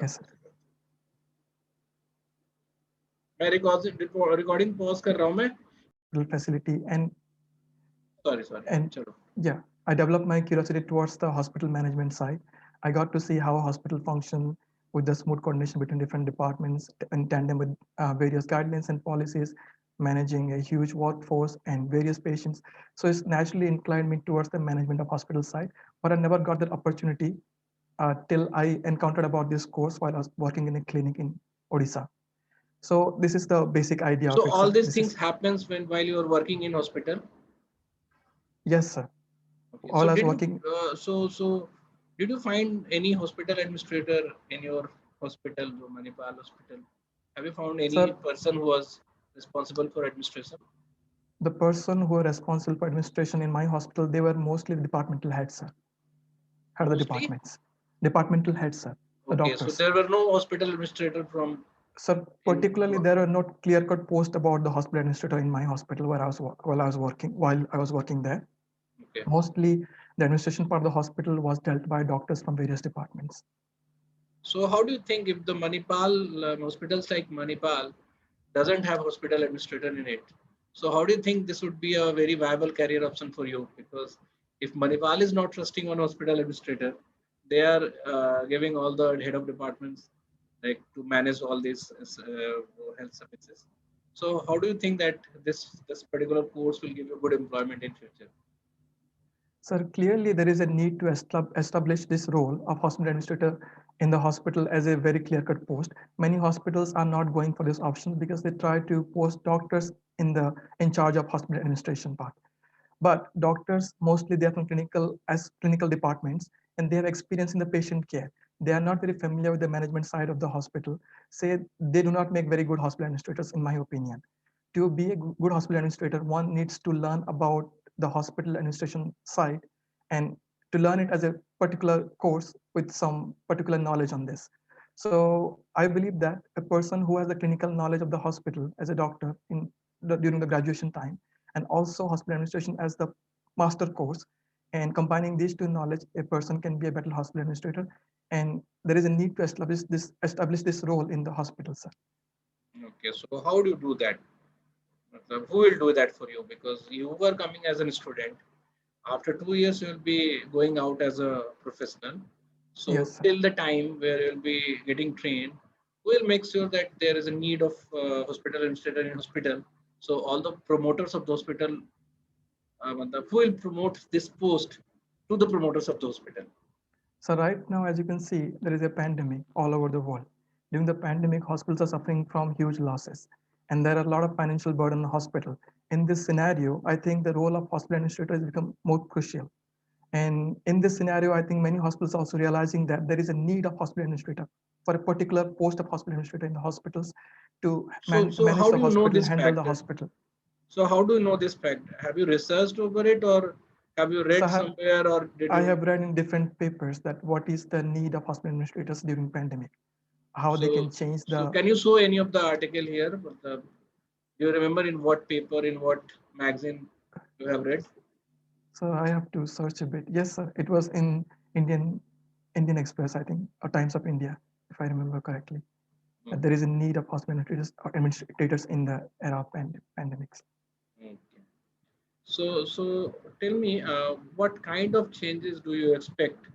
Yes, sir. मैं recording pause कर रहा हूँ मैं. Facility Sorry. and चलो. yeah, I developed my curiosity towards the hospital management side. I got to see how a hospital function with the smooth coordination between different departments in tandem with various guidelines and policies, managing a huge workforce and various patients. So it's naturally inclined me towards the management of hospital side, but I never got that opportunity till I encountered about this course while I was working in a clinic in Odisha. So this is the basic idea of So it, all sir. these This things is happens while you are working in hospital. yes, sir. Okay. While I was working, Did you find any hospital administrator in your hospital, the Manipal hospital? Have you found any sir, person who was responsible for administration? the person who were responsible for administration in my hospital, they were mostly the departmental heads, sir. Head of the Mostly. departments. Departmental heads, sir. The Okay. So doctors. there were no hospital administrator from So in particularly there are not clear-cut posts about the hospital administrator in my hospital while I was working there. Okay. Mostly the administration part of the hospital was dealt by doctors from various departments. So how do you think if the Manipal hospitals like Manipal doesn't have hospital administrator in it? So how do you think this would be a very viable career option for you? Because if Manipal is not trusting on hospital administrator, they are giving all the head of departments like to manage all these health services. So how do you think that this particular course will give you good employment in future? Sir, clearly there is a need to establish this role of hospital administrator in the hospital as a very clear-cut post. Many hospitals are not going for this option because they try to post doctors in charge of hospital administration part. But doctors mostly they are from clinical departments and they have experience in the patient care. They are not very familiar with the management side of the hospital. Say they do not make very good hospital administrators, in my opinion. To be a good hospital administrator, one needs to learn about the hospital administration side and to learn it as a particular course with some particular knowledge on this. So I believe that a person who has the clinical knowledge of the hospital as a doctor during the graduation time and also hospital administration as the master course and combining these two knowledge, a person can be a better hospital administrator. And there is a need to establish this role in the hospital, sir. Okay, so how do you do that? Who will do that for you? Because you were coming as a student. After 2 years, you will be going out as a professional. So Yes, sir. till the time where you'll be getting trained, we'll make sure that there is a need of hospital administrator in hospital. So all the promoters of the hospital, who will promote this post to the promoters of the hospital. So right now, as you can see, there is a pandemic all over the world. During the pandemic, hospitals are suffering from huge losses, and there are a lot of financial burden on the hospital. In this scenario, I think the role of hospital administrator has become more crucial. And in this scenario, I think many hospitals are also realizing that there is a need of hospital administrator for a particular post of hospital administrator in the hospitals to So manage how the do you know hospital, this handle the fact? hospital. So how do you know this fact? Have you researched over it, or have you So read somewhere, or did I you? have read in different papers that what is the need of hospital administrators during pandemic, how they can So, change so the. can you show any of the article here? Do you remember in what paper, in what magazine you have read? So I have to search a bit. Yes, sir. It was in Indian Express, I think, or Times of India, if I remember correctly. That there Okay. is a need of hospital administrators in the era of pandemics. Okay. So tell me, what kind of changes do you expect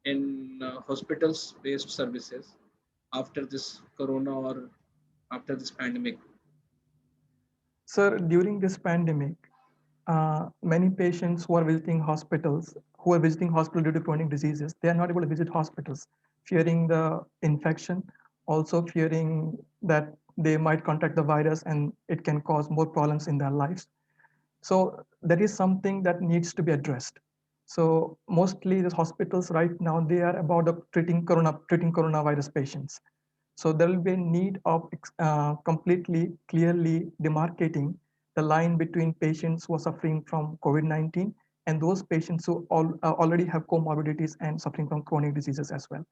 in hospitals-based services after this corona or after this pandemic? Sir, during this pandemic, many patients who are visiting hospital due to chronic diseases, they are not able to visit hospitals, fearing the infection, also fearing that they might contract the virus and it can cause more problems in their lives. So that is something that needs to be addressed. So mostly the hospitals right now, they are about treating coronavirus patients. So there will be a need of completely clearly demarcating the line between patients who are suffering from COVID-19 and those patients who already have comorbidities and suffering from chronic diseases as well.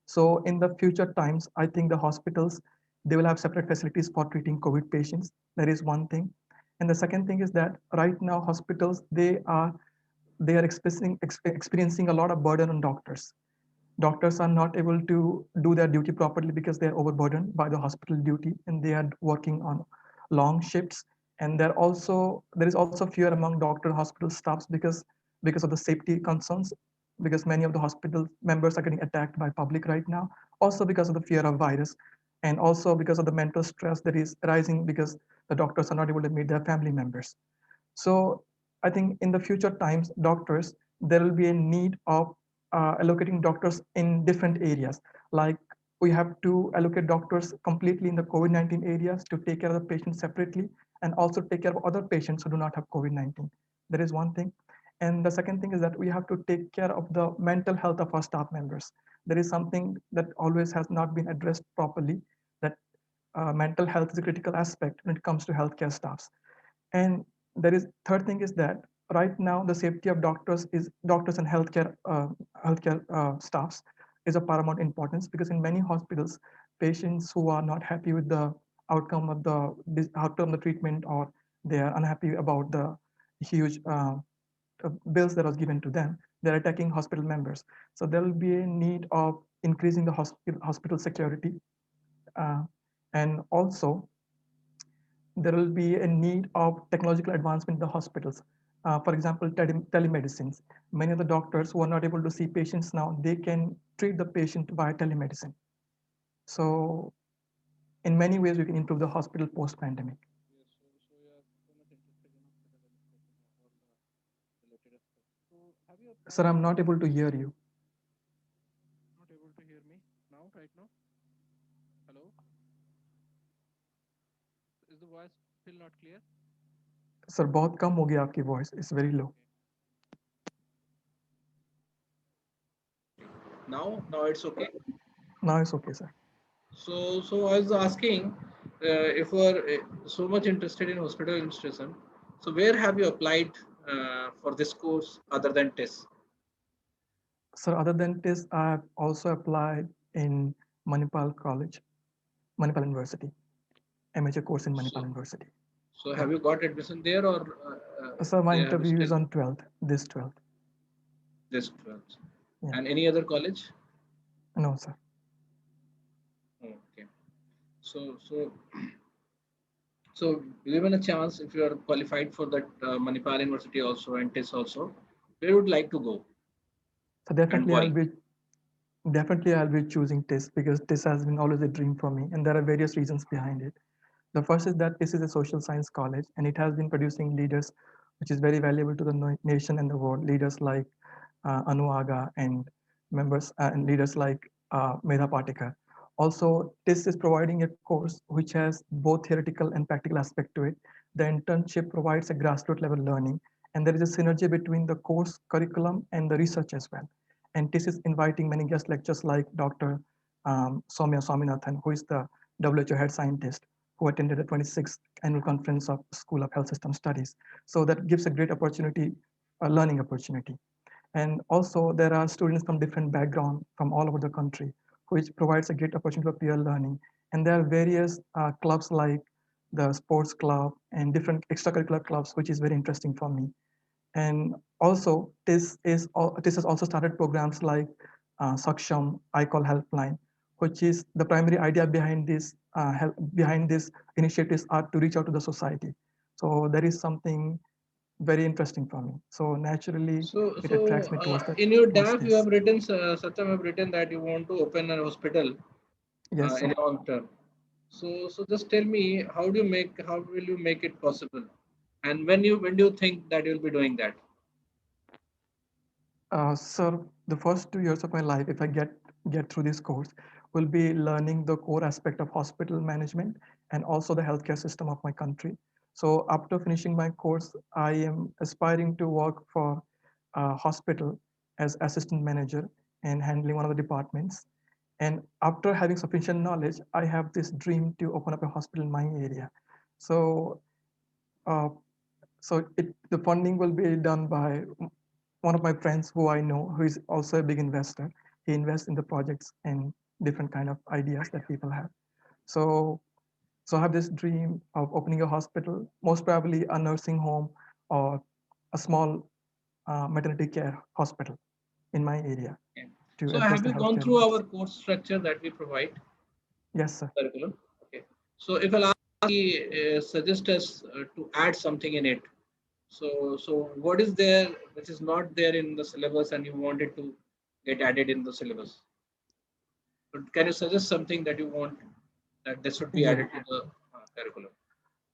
So in the future times, I think the hospitals, they will have separate facilities for treating COVID patients. That is one thing. And the second thing is that right now hospitals, they are experiencing a lot of burden on doctors. Doctors are not able to do their duty properly because they are overburdened by the hospital duty and they are working on long shifts. And there is also fear among doctor hospital staffs because of the safety concerns, because many of the hospital members are getting attacked by public right now, also because of the fear of virus, and also because of the mental stress that is rising because the doctors are not able to meet their family members. So I think in the future times, doctors, there will be a need of allocating doctors in different areas. Like we have to allocate doctors completely in the COVID-19 areas to take care of the patients separately and also take care of other patients who do not have COVID-19. That is one thing. And the second thing is that we have to take care of the mental health of our staff members. There is something that always has not been addressed properly, that mental health is a critical aspect when it comes to healthcare staffs. And there is third thing is that right now the safety of doctors and healthcare staffs is of paramount importance, because in many hospitals, patients who are not happy with the outcome of the treatment, or they are unhappy about the huge bills that was given to them, they're attacking hospital members. So there will be a need of increasing the hospital security, uh, and also there will be a need of technological advancement in the hospitals. For example, telemedicines. Many of the doctors who are not able to see patients now, they can treat the patient via telemedicine. So in many ways, we can improve the hospital post-pandemic. Yes, so you are so much interested in hospital administration and all the related aspects. So have you Sir, applied? I'm not able to hear you. Not able to hear me now, right now? Hello? Is the voice still not clear? Sir, बहुत कम हो गया आपकी voice. It's very low. Okay. Now it's okay. Now it's okay, sir. So I was asking, if you are so much interested in hospital administration, so where have you applied for this course other than TESS? Sir, other than this, I've also applied in Manipal College, Manipal University, MHA course in Manipal So, University. so Yeah. have you got admission there, or Sir, my they have interview still is on 12th, this 12th. this 12th? Yeah. And any other college? No, sir. Okay. So so given a chance, if you are qualified for that Manipal University also and TESS also, where would like to go So and why? definitely I'll be choosing TIS because TIS has been always a dream for me, and there are various reasons behind it. The first is that this is a social science college and it has been producing leaders, which is very valuable to the nation and the world. Leaders like Anu Aga and members and leaders like Medha Patekar. Also, TIS is providing a course which has both theoretical and practical aspect to it. The internship provides a grassroots level learning, and there is a synergy between the course curriculum and the research as well. And TIS is inviting many guest lectures like Dr. Soumya Swaminathan, who is the WHO head scientist, who attended the 26th annual conference of School of Health System Studies. So that gives a great opportunity, a learning opportunity. And also there are students from different backgrounds from all over the country, which provides a great opportunity for peer learning. And there are various clubs like the sports club and different extracurricular clubs, which is very interesting for me. And also this has also started programs like Saksham, I Call Helpline, which is the primary idea behind behind this initiatives are to reach out to the society. So there is something very interesting for me. So naturally, it attracts me In your towards DAF, you have this. written, Satyam have written that you want to open a hospital Yes, in sir. long term. So just tell me, how will you make it possible? And when do you think that you'll be doing that? Sir, the first 2 years of my life, if I get through this course, will be learning the core aspect of hospital management and also the healthcare system of my country. So after finishing my course, I am aspiring to work for a hospital as assistant manager and handling one of the departments. And after having sufficient knowledge, I have this dream to open up a hospital in my area. So uh, the funding will be done by one of my friends who I know, who is also a big investor. He invests in the projects and different kind of ideas that people have. So, so I have this dream of opening a hospital, most probably a nursing home or a small maternity care hospital in my area. Okay. to So address have the you gone healthcare through our needs. course structure that we provide, Yes, sir. curriculum? Okay. So if I'll ask you, suggest us to add something in it. So what is there which is not there in the syllabus and you wanted to get added in the syllabus? So can you suggest something that you want that this should be Yeah. added to the curriculum?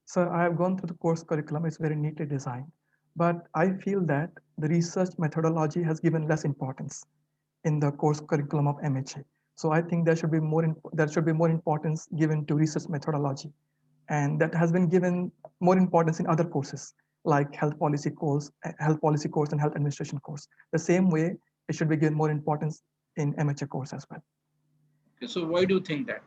So I have gone through the course curriculum. It's very neatly designed, but I feel that the research methodology has given less importance in the course curriculum of MHA. So I think there should be more importance given to research methodology, and that has been given more importance in other courses like health policy course, and health administration course. The same way, it should be given more importance in MHA course as well. Okay, so why do you think that?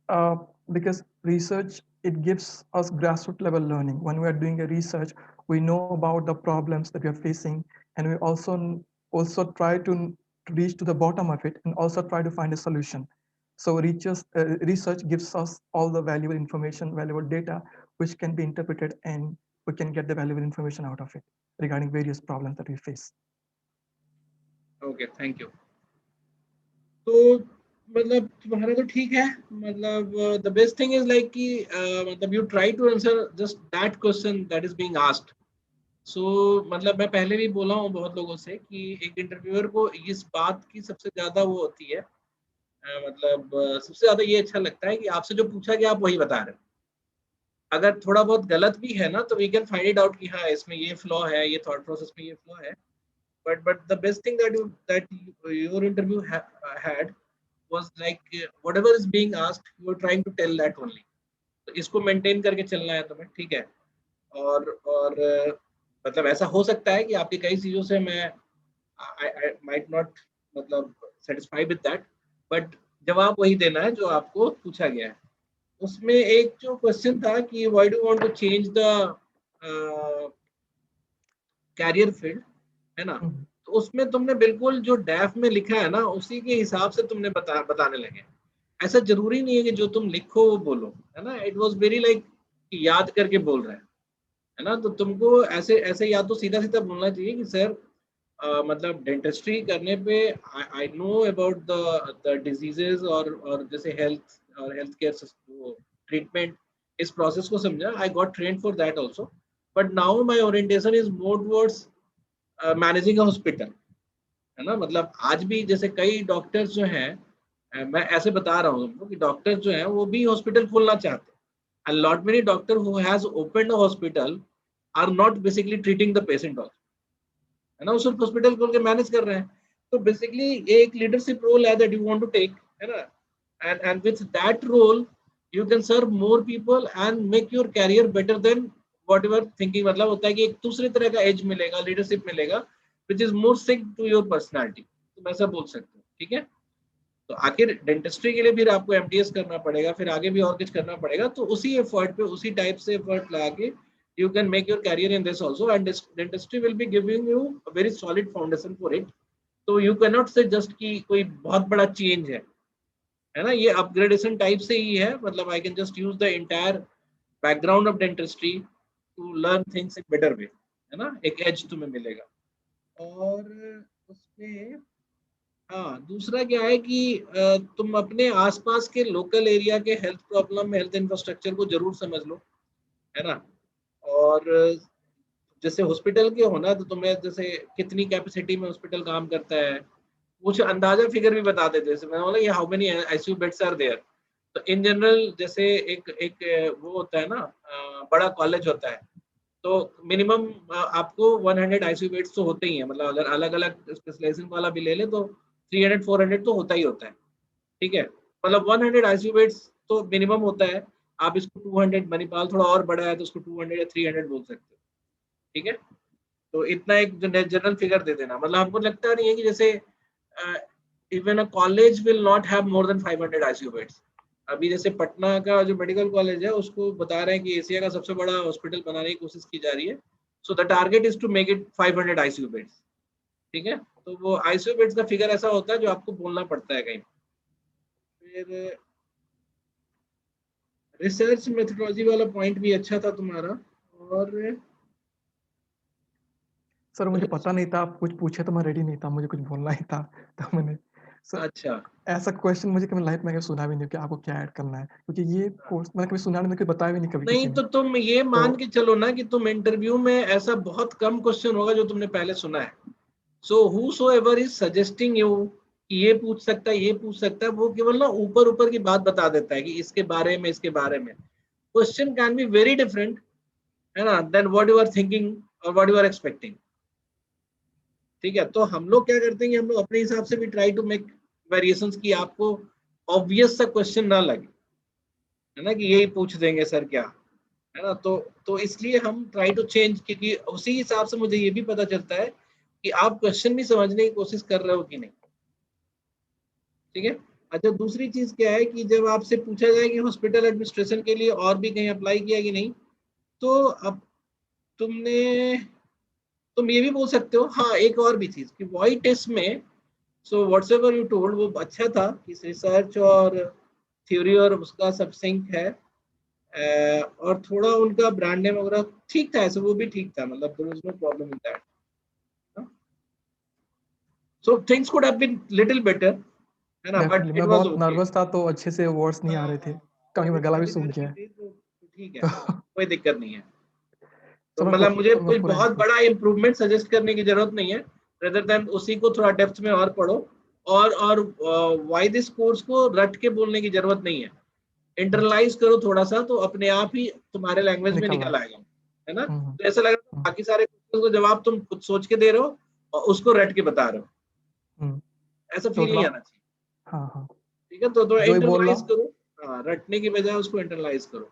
uh, because research, it gives us grassroots level learning. When we are doing a research, we know about the problems that we are facing, and we also try to reach to the bottom of it and also try to find a solution. So research gives us all the valuable information, valuable data, which can be interpreted, and we can get the valuable information out of it regarding various problems that we face. Okay, thank you. तो मतलब तुम्हारा तो ठीक है, मतलब the best thing is like कि मतलब you try to answer just that question that is being asked. So मतलब मैं पहले भी बोला हूँ बहुत लोगों से कि एक इंटरव्यूअर को इस बात की सबसे ज्यादा वो होती है, मतलब सबसे ज्यादा ये अच्छा लगता है कि आपसे जो पूछा गया आप वही बता रहे हो. अगर थोड़ा बहुत गलत भी है ना तो we can find it out कि हाँ इसमें ये फ्लॉ है, ये थॉट प्रोसेस में ये फ्लॉ है. But the best thing that your interview had was like whatever is being asked, you are trying to tell that only. तो इसको मेंटेन करके चलना है तुम्हें, ठीक है. और मतलब ऐसा हो सकता है कि आपकी कई चीजों से मैं I might not मतलब सेटिस्फाई विद दैट, बट जवाब वही देना है जो आपको पूछा गया है. उसमें एक जो क्वेश्चन था कि why do want to change the career field, है ना, Mhm. तो उसमें तुमने बिल्कुल जो डैफ में लिखा है ना उसी के हिसाब से तुमने बताने लगे. ऐसा जरूरी नहीं है कि जो तुम लिखो वो बोलो, है ना. इट वाज वेरी लाइक याद करके बोल रहे हैं, है ना. तो तुमको ऐसे ऐसे या तो सीधा सीधा बोलना चाहिए कि सर मतलब डेंटिस्ट्री करने पे I know about the diseases और जैसे हेल्थ और हेल्थ केयर ट्रीटमेंट, इस प्रोसेस को समझा. I got trained for that also, but now my orientation is more towards managing a hospital, है ना. मतलब आज भी जैसे कई डॉक्टर्स जो हैं, मैं ऐसे बता रहा हूँ तुमको कि डॉक्टर्स जो हैं वो भी हॉस्पिटल खोलना चाहते हैं. And lot many doctor who has opened a hospital are not basically treating the patient also, है ना. वो सिर्फ हॉस्पिटल खोल के मैनेज कर रहे हैं. तो बेसिकली ये एक लीडरशिप रोल है that you want to take, है ना. And with that role you can serve more people and make your career better than what ever thinking. मतलब होता है कि एक दूसरे तरह का एज मिलेगा, लीडरशिप मिलेगा which is more sync to your personality. तुम ऐसा बोल सकते हो, ठीक है. तो आखिर डेंटिस्ट्री के लिए फिर आपको एमडीएस करना पड़ेगा, फिर आगे भी और कुछ करना पड़ेगा. तो उसी एफर्ट पे उसी टाइप से एफर्ट लगा के you can make your career in this also, and this dentistry will be giving you a very solid foundation for it. तो you cannot say just कि कोई बहुत बड़ा चेंज है ना. ये अपग्रेडेशन टाइप से ही है. मतलब I can just use the entire background of dentistry to learn things in better way, है ना. एक एज तुम्हें मिलेगा. और उसमें हाँ दूसरा क्या है कि तुम अपने आसपास के लोकल एरिया के हेल्थ प्रॉब्लम में हेल्थ इंफ्रास्ट्रक्चर को जरूर समझ लो, है ना. और जैसे हॉस्पिटल के होना तो तुम्हें जैसे कितनी कैपेसिटी में हॉस्पिटल काम करता है कुछ अंदाजा फिगर भी बता देते. जैसे मैंने बोला ये how many ICU beds are there. तो इन जनरल जैसे एक एक वो होता है ना, बड़ा कॉलेज होता है तो मिनिमम आपको 100 आईसीयू बेड्स तो होते ही हैं. मतलब अगर अलग अलग स्पेशलाइजेशन वाला भी ले ले तो 300 400 तो होता ही होता है, ठीक है. मतलब 100 आईसीयू बेड्स तो मिनिमम होता है. आप इसको 200, मणिपाल थोड़ा और बड़ा है तो उसको 200 या 300 बोल सकते हो, ठीक है. तो इतना एक जनरल फिगर दे देना. मतलब हमको लगता नहीं है कि जैसे even a college will not have more than 500 ICU beds. अभी जैसे पटना का जो मेडिकल कॉलेज है उसको बता रहे हैं कि एशिया का सबसे बड़ा हॉस्पिटल बनाने की कोशिश की जा रही है. So the target is to make it 500 ICU beds, ठीक है. तो वो आईसीयू बेड्स का फिगर ऐसा होता है जो आपको बोलना पड़ता है कहीं. फिर रिसर्च मेथोडोलॉजी वाला पॉइंट भी अच्छा था तुम्हारा. और सर मुझे पता नहीं था, आप कुछ पूछे तो मैं रेडी नहीं था, मुझे कुछ बोलना ही था। तो मैंने सर अच्छा। ऐसा क्वेश्चन मुझे कभी लाइफ में कभी सुना भी नहीं कि आपको क्या ऐड करना है, क्योंकि ये कोर्स मैंने कभी सुना नहीं, मुझे बताया भी नहीं कभी नहीं किसी ने। तो तुम ये तो मान के चलो ना कि तुम इंटरव्यू में ऐसा बहुत कम क्वेश्चन होगा जो तुमने पहले सुना है। सो हूसोएवर इज सजेस्टिंग यू कि ये पूछ सकता है, ये पूछ सकता है, वो केवल ना ऊपर ऊपर की बात बता देता है कि इसके बारे में, इसके बारे में। Question can be very different, है ना, then what you are thinking और व्हाट यू आर एक्सपेक्टिंग। ठीक है, तो हम लोग क्या करते हैं कि हम लोग अपने हिसाब से भी ट्राई टू मेक वेरिएशंस की आपको ऑब्वियस सा क्वेश्चन ना लगे, है ना, कि यही पूछ देंगे सर क्या, है ना। तो इसलिए हम ट्राई टू चेंज, क्योंकि उसी हिसाब से मुझे ये भी पता चलता है कि आप क्वेश्चन भी समझने की कोशिश कर रहे हो कि नहीं। ठीक है। अच्छा, दूसरी चीज क्या है कि जब आपसे पूछा जाए कि हॉस्पिटल एडमिनिस्ट्रेशन के लिए और भी कहीं अप्लाई किया कि नहीं, तो अब तुमने तुम ये भी बोल सकते हो। हाँ, एक और भी चीज कि वाई टेस्ट में, सो व्हाट्सएवर यू टोल्ड वो अच्छा था कि रिसर्च और थ्योरी और उसका सब सिंक है। और थोड़ा उनका ब्रांड नेम वगैरह ठीक था, ऐसे वो भी ठीक था, मतलब there was no problem in that. So things could have been little better, है ना, डेफिनेटली बट इट मैं वाज बहुत ओके। नर्वस था, तो अच्छे से वर्ड्स नहीं आ रहे थे, कभी अभी मेरा गला भी अभी सूख घर गया पे है। थे तो ठीक है, तो कोई दिक्कत नहीं है। तो तो मतलब मुझे मैं कोई पूरा बहुत इम्प्रूव। बड़ा इम्प्रूवमेंट सजेस्ट करने की जरूरत नहीं है, रेदर देन उसी को थोड़ा डेप्थ में और पढ़ो। और वाई दिस कोर्स को रट के बोलने की जरूरत नहीं है, इंटरलाइज करो थोड़ा सा, तो अपने आप ही तुम्हारे लैंग्वेज में निकल रहा निकल आएगा, है ना। है। तो ऐसा लग रहा है हम्म, बाकी सारे क्वेश्चन को जवाब तुम खुद सोच के दे रहे हो और उसको रट के बता रहे हो, हम्म। ऐसा तो फील थोड़ा नहीं आना चाहिए। हाँ हाँ, ठीक है, तो थोड़ा जो भी बोल रहा इंटरलाइज हूँ करो। हाँ, रटने की बजाय उसको इंटरलाइज करो।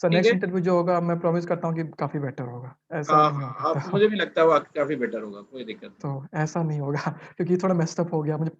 सर, ठीक नेक्स्ट है। इंटरव्यू जो होगा मैं प्रॉमिस करता हूँ कि काफ़ी बेटर होगा, ऐसा हाँ नहीं हाँ, होगा। आप, मुझे भी लगता है वो काफी बेटर होगा, कोई दिक्कत नहीं। तो ऐसा नहीं होगा क्योंकि थोड़ा मेस्टअप हो गया मुझे।